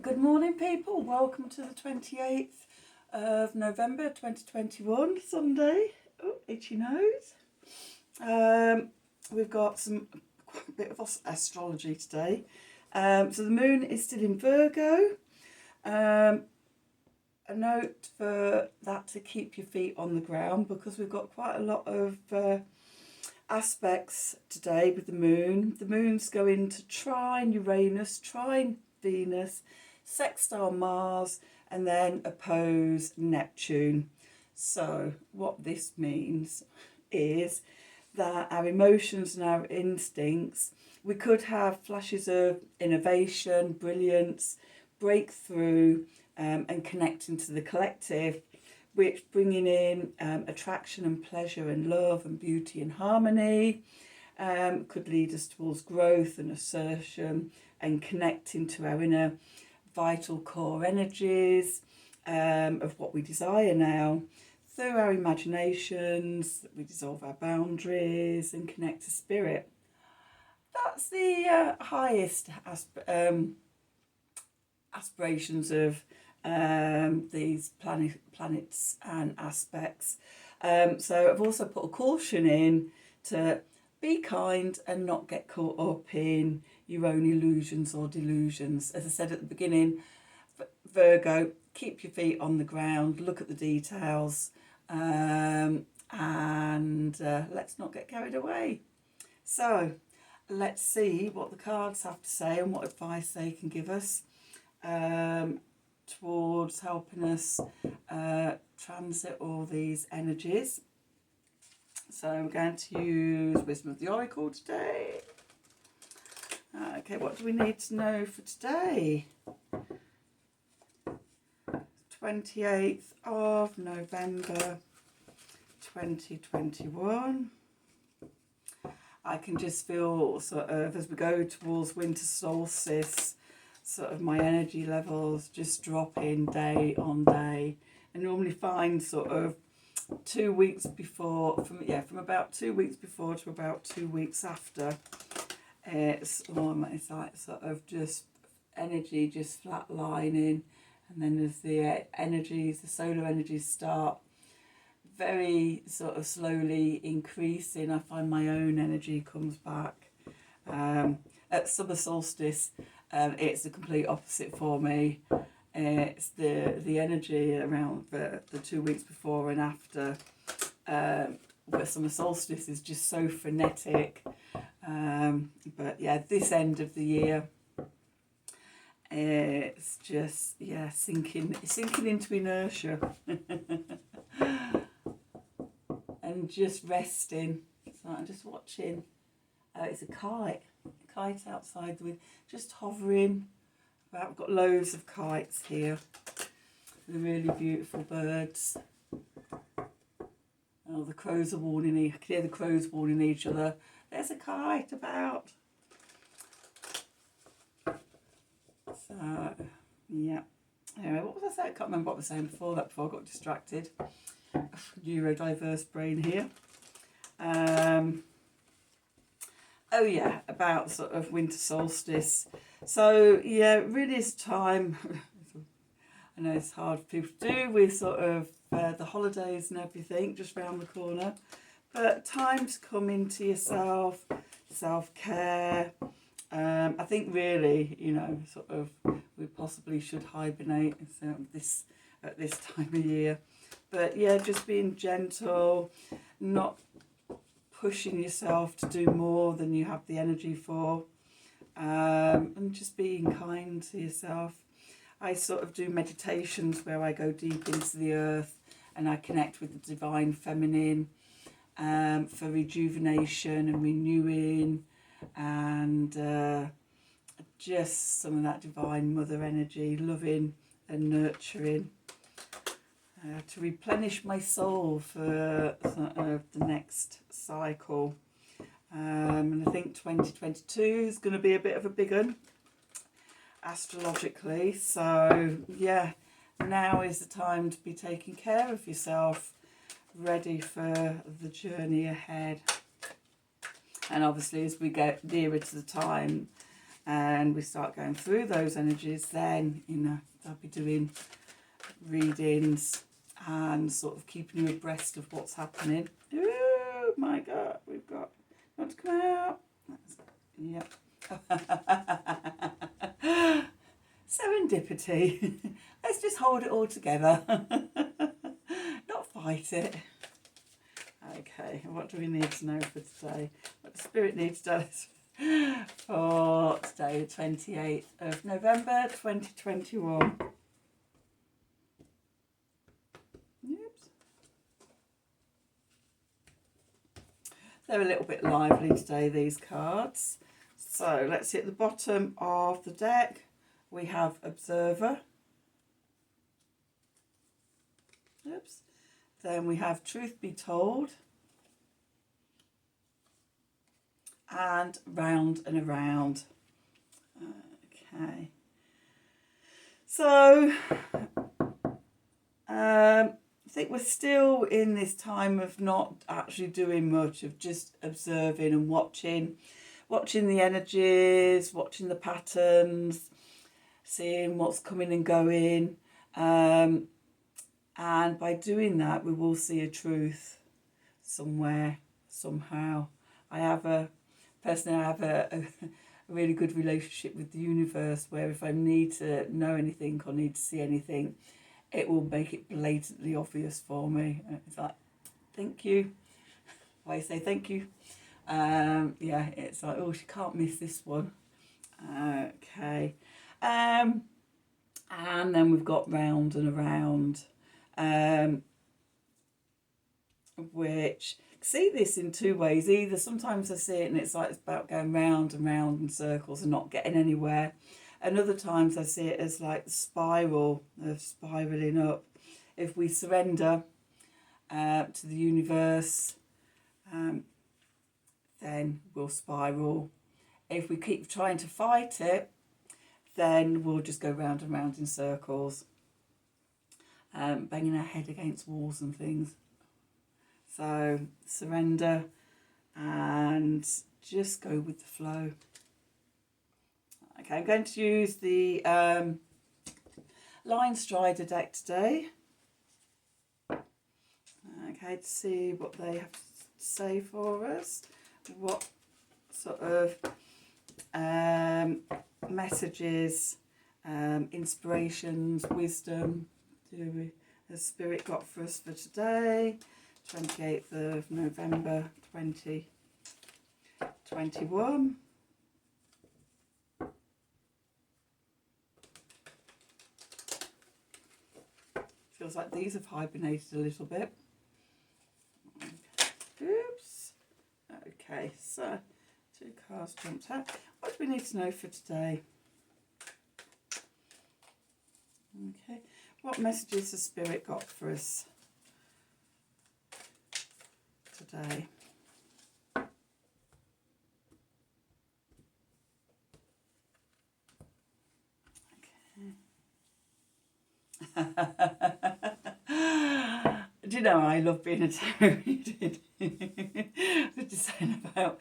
Good morning, people. Welcome to the 28th of November 2021, Sunday. Oh, itchy nose. We've got a bit of astrology today. So the moon is still in Virgo. A note for that to keep your feet on the ground, because we've got quite a lot of aspects today with the moon. The moon's going to trine Uranus, trine Venus, sextile Mars, and then oppose Neptune. So what this means is that our emotions and our instincts, we could have flashes of innovation, brilliance, breakthrough, and connecting to the collective, which bringing in attraction and pleasure and love and beauty and harmony, could lead us towards growth and assertion and connecting to our inner vital core energies of what we desire now. Through our imaginations, we dissolve our boundaries and connect to spirit. That's the highest aspirations of these planets and aspects. So I've also put a caution in to be kind and not get caught up in your own illusions or delusions. As I said at the beginning, Virgo, keep your feet on the ground, look at the details, and let's not get carried away. So let's see what the cards have to say and what advice they can give us towards helping us transit all these energies. So I'm going to use Wisdom of the Oracle today. Okay, what do we need to know for today? 28th of November 2021. I can just feel sort of as we go towards winter solstice, sort of my energy levels just dropping day on day. I normally find sort of 2 weeks before, from about 2 weeks before to about 2 weeks after, it's like sort of just energy just flatlining, and then as the solar energies start very sort of slowly increasing, I find my own energy comes back. At summer solstice, it's the complete opposite for me. It's the energy around the 2 weeks before and after, where summer solstice is just so frenetic. But yeah, this end of the year, it's just sinking into inertia and just resting. So I'm just watching. It's a kite outside with just hovering. I've got loads of kites here. They're really beautiful birds. Oh, the crows are warning. I can hear the crows warning each other. There's a kite about. So, yeah. Anyway, what was I saying? I can't remember what I was saying before I got distracted. Neurodiverse brain here. Oh yeah, about sort of winter solstice. So yeah, it really is time. I know it's hard for people to do with sort of the holidays and everything just round the corner, but time to come into yourself, self-care. I think really, sort of we possibly should hibernate at this time of year. But yeah, just being gentle, not pushing yourself to do more than you have the energy for, and just being kind to yourself. I sort of do meditations where I go deep into the earth and I connect with the divine feminine for rejuvenation and renewing, and just some of that divine mother energy, loving and nurturing, to replenish my soul for the next cycle. And I think 2022 is going to be a bit of a big one astrologically. So yeah, now is the time to be taking care of yourself, ready for the journey ahead. And obviously as we get nearer to the time, and we start going through those energies, then, I'll be doing readings and sort of keeping you abreast of what's happening. Oh my God, we've got not to come out. Yep. Serendipity. Let's just hold it all together. Not fight it. Okay, what do we need to know for today? What the Spirit needs to tell us for today, the 28th of November 2021. Oops. They're a little bit lively today, these cards. So let's see, at the bottom of the deck we have Observer. Oops. Then we have Truth Be Told. And Round and Around. Okay. So, I think we're still in this time of not actually doing much, of just observing and watching the energies, watching the patterns, seeing what's coming and going. And by doing that, we will see a truth somewhere, somehow. I have a really good relationship with the universe, where if I need to know anything or need to see anything, it will make it blatantly obvious for me. It's like, thank you. I say thank you. Yeah, it's like, oh, she can't miss this one. Okay. And then we've got Round and Around, which, see this in two ways. Either sometimes I see it and it's like it's about going round and round in circles and not getting anywhere. And other times I see it as like the spiral of spiralling up. If we surrender to the universe, then we'll spiral. If we keep trying to fight it, then we'll just go round and round in circles, banging our head against walls and things. So surrender and just go with the flow. Okay, I'm going to use the Line Strider deck today. Okay, to see what they have to say for us. What sort of messages, inspirations, wisdom has Spirit got for us for today, 28th of November 2021. Feels like these have hibernated a little bit. Oops. Okay, so 2 cards jumped out. What do we need to know for today? Okay, what messages has Spirit got for us today? Do you know, I love being a tarot reading. Just saying about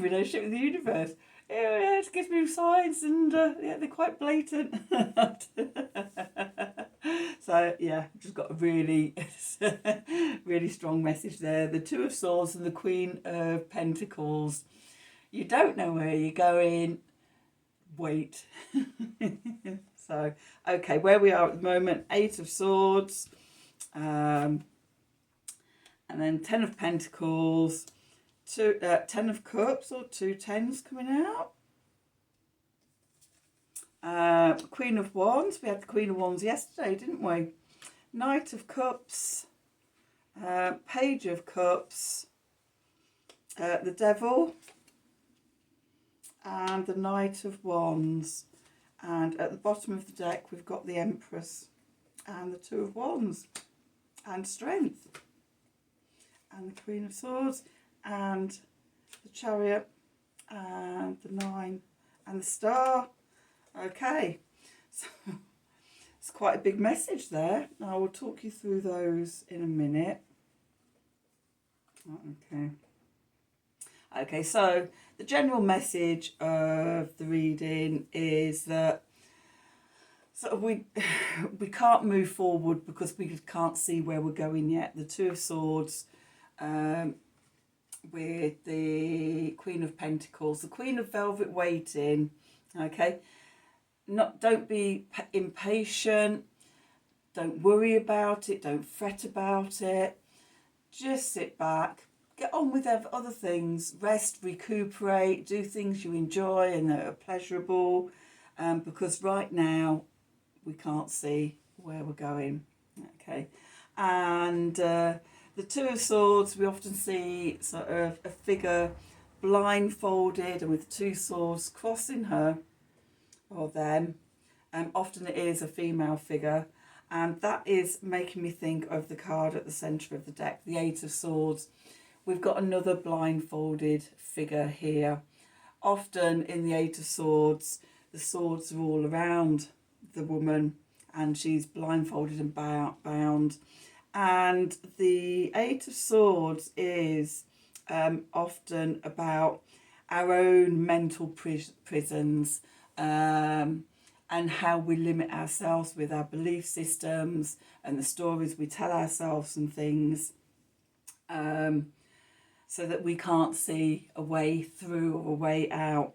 relationship with the universe. Yeah, it gives me signs, and yeah, they're quite blatant. So yeah, just got a really, really strong message there. The Two of Swords and the Queen of Pentacles. You don't know where you're going. Wait. So, okay, where we are at the moment, 8 of Swords, and then 10 of Pentacles, 10 of Cups, or 2 tens coming out. Queen of Wands, we had the Queen of Wands yesterday, didn't we? Knight of Cups, Page of Cups, the Devil, and the Knight of Wands. And at the bottom of the deck, we've got the Empress and the Two of Wands and Strength and the Queen of Swords and the Chariot and the 9 and the Star. Okay, so it's quite a big message there. I will talk you through those in a minute. Okay. Okay, so the general message of the reading is that sort of we can't move forward because we can't see where we're going yet. The Two of Swords with the Queen of Pentacles, the Queen of Velvet waiting, okay? Don't be impatient, don't worry about it, don't fret about it. Just sit back, get on with other things, rest, recuperate, do things you enjoy and that are pleasurable, because right now we can't see where we're going, okay? And the Two of Swords, we often see sort of a figure blindfolded and with two swords crossing her or them. Often it is a female figure, and that is making me think of the card at the centre of the deck, the Eight of Swords. We've got another blindfolded figure here. Often in the Eight of Swords, the swords are all around the woman and she's blindfolded and bound. And the Eight of Swords is often about our own mental prisons, and how we limit ourselves with our belief systems and the stories we tell ourselves and things, so that we can't see a way through or a way out.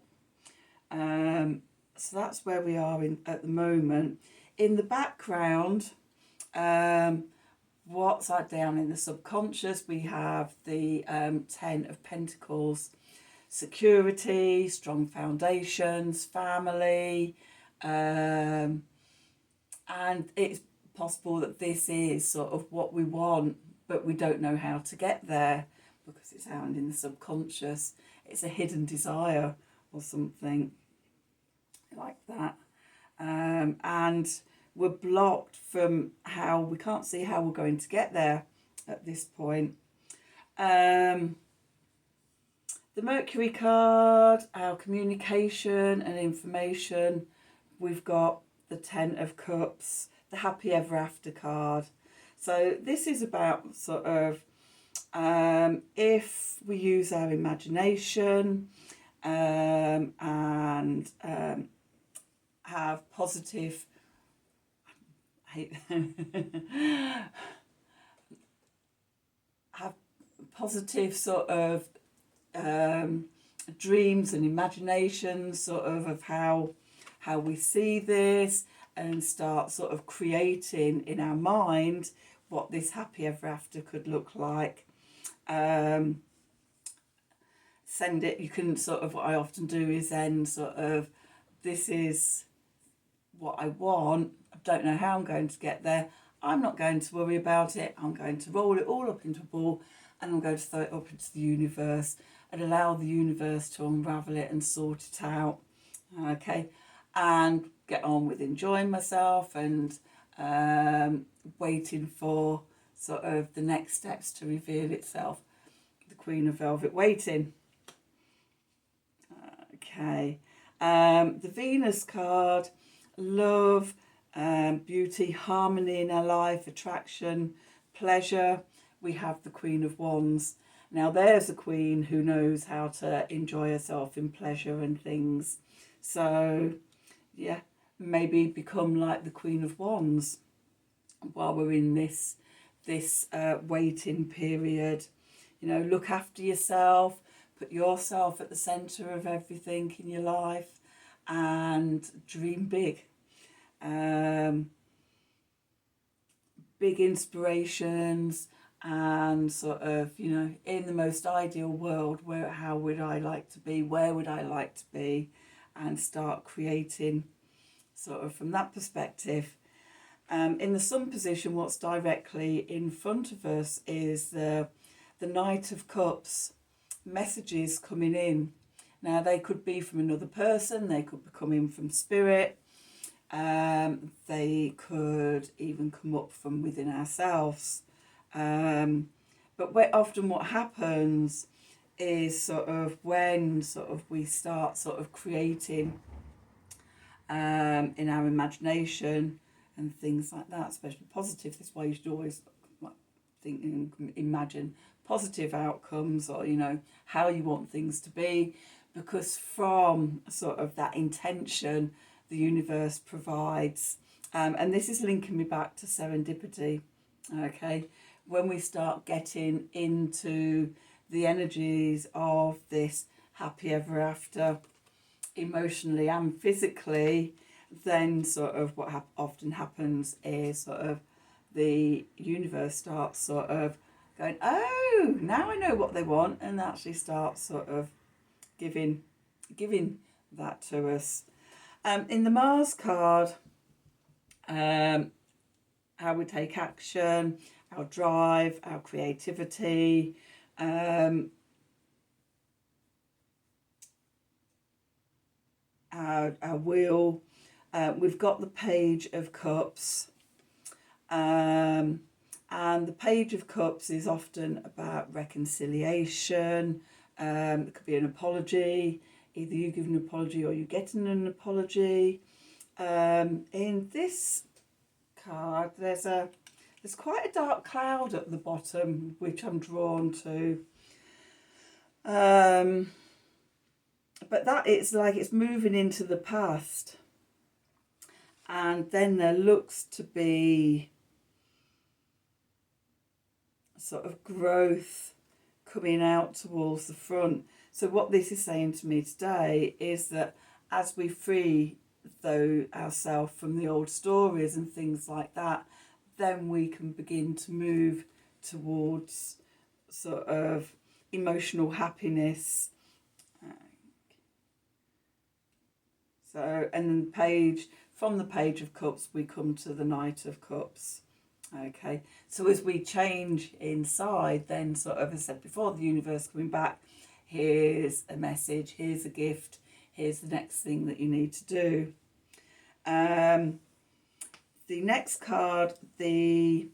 So that's where we are at the moment. In the background, what's that down in the subconscious? We have the Ten of Pentacles, security, strong foundations, family, and it's possible that this is sort of what we want, but we don't know how to get there because it's out in the subconscious. It's a hidden desire or something like that, and we're blocked from how we can't see how we're going to get there at this point. The Mercury card, our communication and information. We've got the Ten of Cups, the Happy Ever After card. So this is about sort of if we use our imagination and have positive, have positive sort of dreams and imaginations sort of how we see this, and start sort of creating in our mind what this happy ever after could look like. Send it, you can sort of, what I often do is then sort of, this is what I want, I don't know how I'm going to get there, I'm not going to worry about it, I'm going to roll it all up into a ball and I'm going to throw it up into the universe and allow the universe to unravel it and sort it out, okay? And get on with enjoying myself and waiting for sort of the next steps to reveal itself. The Queen of Velvet waiting. Okay. The Venus card, love, beauty, harmony in our life, attraction, pleasure. We have the Queen of Wands. Now there's a queen who knows how to enjoy herself in pleasure and things. So yeah, maybe become like the Queen of Wands while we're in this waiting period. You know, look after yourself, put yourself at the centre of everything in your life and dream big. Big inspirations and sort of, you know, in the most ideal world, how would I like to be? Where would I like to be? And start creating sort of from that perspective. In the Sun position, what's directly in front of us is the Knight of Cups, messages coming in. Now they could be from another person, they could be coming from spirit, they could even come up from within ourselves. But often what happens is sort of when sort of we start sort of creating in our imagination and things like that, especially positive. That's why you should always think and imagine positive outcomes, or you know how you want things to be. because from sort of that intention, the universe provides. And this is linking me back to serendipity. Okay, when we start getting into the energies of this happy ever after, emotionally and physically, then sort of what often happens is sort of the universe starts sort of going, oh, now I know what they want, and actually starts sort of giving that to us. In the Mars card, how we take action, our drive, our creativity, our will. We've got the Page of Cups. And the Page of Cups is often about reconciliation. It could be an apology. Either you give an apology or you get an apology. In this card, there's quite a dark cloud at the bottom, which I'm drawn to. But that it's like it's moving into the past. And then there looks to be sort of growth coming out towards the front. So what this is saying to me today is that as we free ourselves from the old stories and things like that, then we can begin to move towards sort of emotional happiness. So, and then from the Page of Cups, we come to the Knight of Cups. Okay, so as we change inside, then sort of, as I said before, the universe coming back, here's a message, here's a gift, here's the next thing that you need to do. The next card, the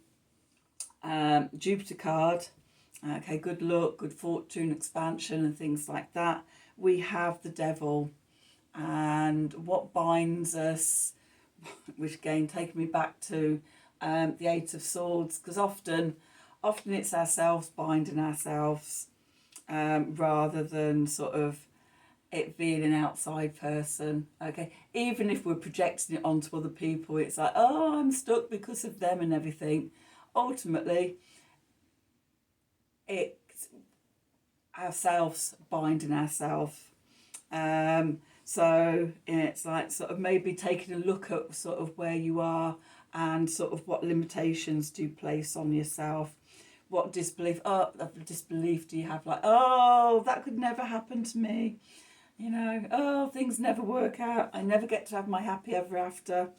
Jupiter card, okay, good luck, good fortune, expansion and things like that. We have the Devil, and what binds us, which again taking me back to the Eight of Swords, because often it's ourselves binding ourselves, rather than sort of it being an outside person. Okay, even if we're projecting it onto other people, it's like, oh, I'm stuck because of them and everything. Ultimately, it's ourselves binding ourselves. So it's like sort of maybe taking a look at sort of where you are and sort of what limitations do you place on yourself. What disbelief do you have? Like, oh, that could never happen to me. You know, oh, things never work out. I never get to have my happy ever after.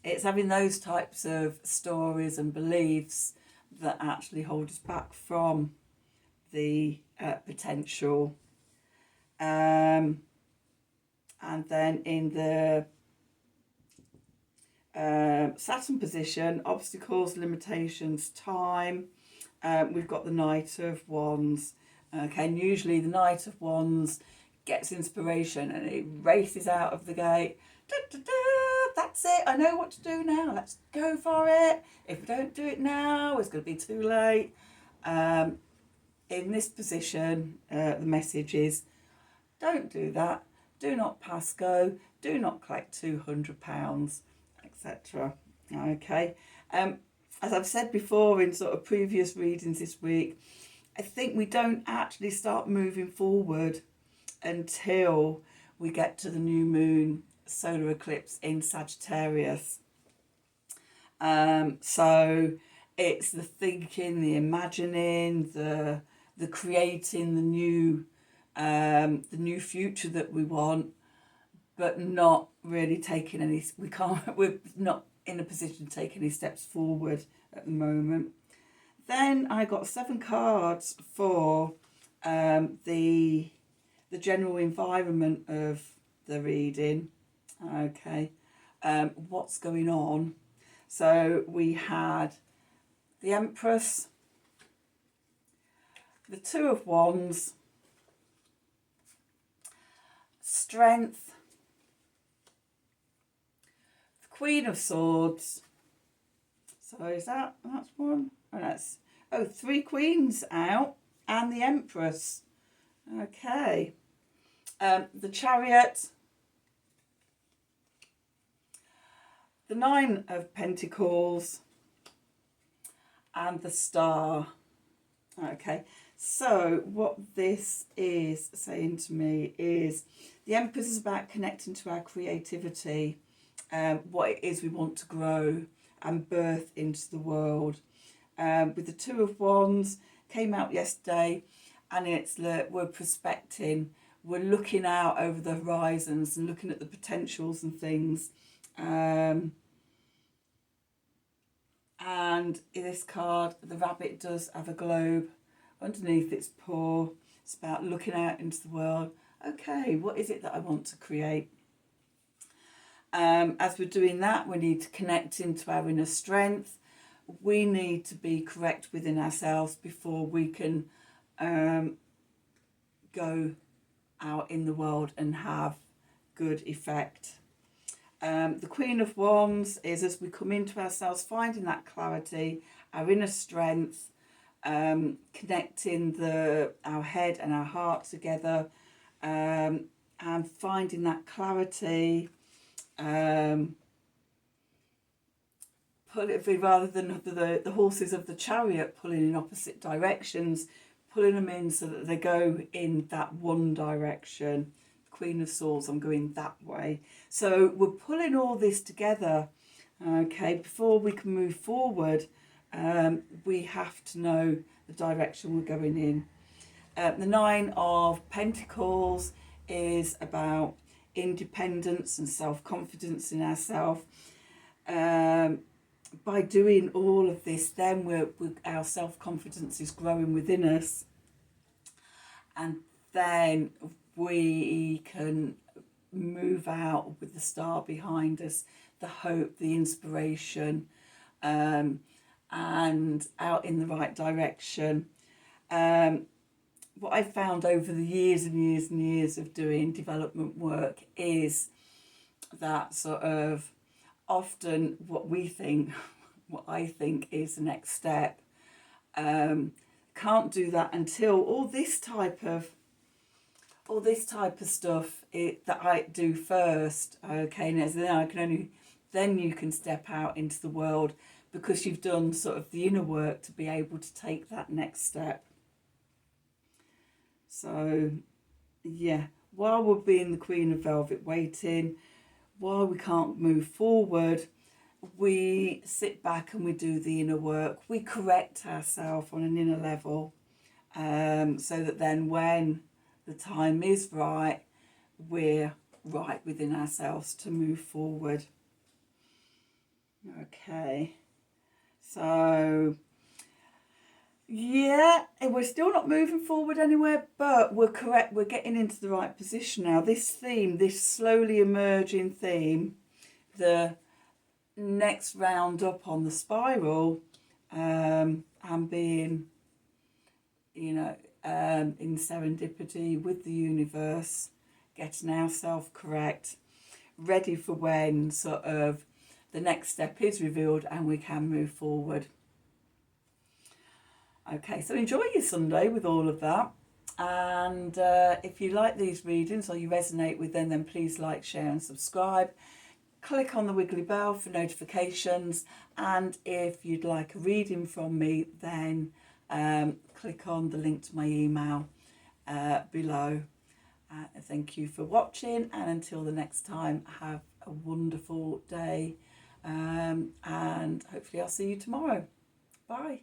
It's having those types of stories and beliefs that actually hold us back from the potential. And then in the Saturn position, obstacles, limitations, time. We've got the Knight of Wands. Okay, and usually the Knight of Wands gets inspiration and it races out of the gate. Da, da, da, that's it, I know what to do now, let's go for it. If we don't do it now, it's going to be too late. In this position, the message is, don't do that, do not pass go, do not collect £200, etc. Okay, as I've said before in sort of previous readings this week, I think we don't actually start moving forward until we get to the new moon solar eclipse in Sagittarius. So it's the thinking, the imagining, the creating the new future that we want, but not really taking any. We're not in a position to take any steps forward at the moment. Then I got 7 cards for the general environment of the reading. Okay, what's going on? So we had the Empress, the Two of Wands, Strength, the Queen of Swords. So that's one. Oh, 3 queens out, and the Empress. Okay. The Chariot, the Nine of Pentacles, and the Star. Okay, so what this is saying to me is the Empress is about connecting to our creativity, what it is we want to grow and birth into the world. With the Two of Wands, came out yesterday, and it's we're prospecting, we're looking out over the horizons and looking at the potentials and things. And in this card, the rabbit does have a globe underneath its paw. It's about looking out into the world. Okay, what is it that I want to create? As we're doing that, we need to connect into our inner strength. We need to be correct within ourselves before we can go out in the world and have good effect. The Queen of Wands is as we come into ourselves, finding that clarity, our inner strength, connecting our head and our heart together, and finding that clarity. Rather than the horses of the chariot pulling in opposite directions, pulling them in so that they go in that one direction. Queen of Swords, I'm going that way. So we're pulling all this together. Okay, before we can move forward, we have to know the direction we're going in. The Nine of Pentacles is about independence and self-confidence in ourselves. By doing all of this, then our self-confidence is growing within us, and then we can move out with the star behind us, the hope, the inspiration, and out in the right direction. What I've found over the years and years and years of doing development work is that sort of often what I think is the next step, can't do that until all this type of stuff that I do first. Okay, and then you can step out into the world, because you've done sort of the inner work to be able to take that next step. So yeah, while we're being the Queen of Velvet waiting, while we can't move forward, we sit back and we do the inner work. We correct ourselves on an inner level, so that then when the time is right, we're right within ourselves to move forward. Okay, so yeah, we're still not moving forward anywhere, but we're correct. We're getting into the right position now. This theme, this slowly emerging theme, the next round up on the spiral, and being, in serendipity with the universe, getting ourselves correct, ready for when sort of the next step is revealed and we can move forward. Okay, so enjoy your Sunday with all of that. And if you like these readings or you resonate with them, then please like, share and subscribe. Click on the wiggly bell for notifications. And if you'd like a reading from me, then click on the link to my email below. Thank you for watching, and until the next time, have a wonderful day, and hopefully I'll see you tomorrow. Bye.